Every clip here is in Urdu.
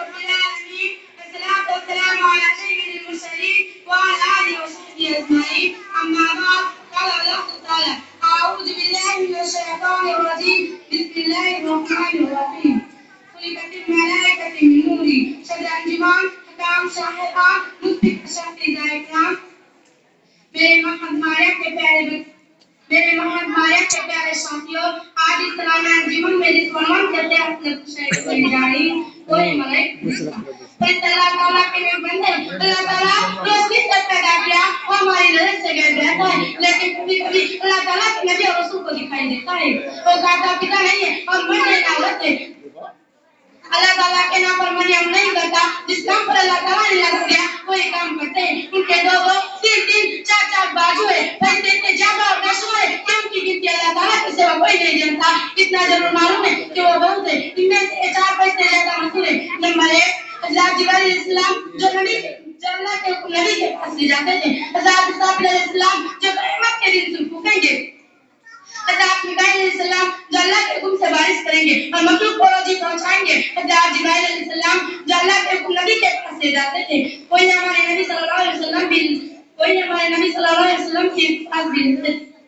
رب العالمين والصلاة والسلام على سيد المرسلين وعلى آله وصحبه أجمعين أما بعد قال الله تعالى أعوذ بالله من الشيطان الرجيم بسم الله الرحمن الرحيم خلقت الملائكة من نوري صدر الجمال حكام شاهدان مصدق شهد ذائقان میرے محمد مایا کے پیارے ساتھیوں آج اس سالانہ انجمن میں جس عنوان کے تحت شہید ہونے جا رہی کوئی ملائک اللہ تعالیٰ کے لیے بندے اللہ تعالیٰ روز کس طرح پیدا کیا وہ ہماری نظر سے غائب رہتا ہے لیکن کبھی کبھی اللہ تعالیٰ کے نبی اور رسول کو دکھائی دیتا ہے وہ گاتا پیتا نہیں ہے اور مرنے کا عورت ہے اللہ تعالیٰ کے نام پر مریم نہیں کرتا جس کام پر اللہ تعالیٰ نے لگا دیا وہی کام کرتے ہیں ان کے دو تین چار بازو ہے پیسے اتنے زیادہ اور نشو ہے کہ ان کی گنتی اللہ تعالیٰ کے سوا کوئی نہیں جانتا اتنا ضرور معلوم ہے کہ وہ بہت ہے ان میں سے چار پیسے زیادہ مشہور ہے نمبر 1 حضرت جبرائیل علیہ السلام جو نبی کے پاس لے جاتے تھے حضرت اسرافیل علیہ السلام جو قیامت کے دن سر پھونکیں گے حضرت میکائیل علیہ السلام جو اللہ کے حکم سے بارش کریں گے اور مخلوق کو روزی پہنچائیں گے حضرت جبرائیل علیہ السلام جو اللہ کے حکم نبی کے پاس لے جاتے تھے کوئی ہمارے نبی صلی اللہ علیہ وسلم کے پاس بھی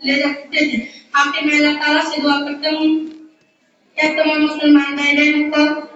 لے جاتے تھے آخر میں اللہ تعالیٰ سے دعا کرتا ہوں کہ تمام مسلمان بھائی بہنوں کو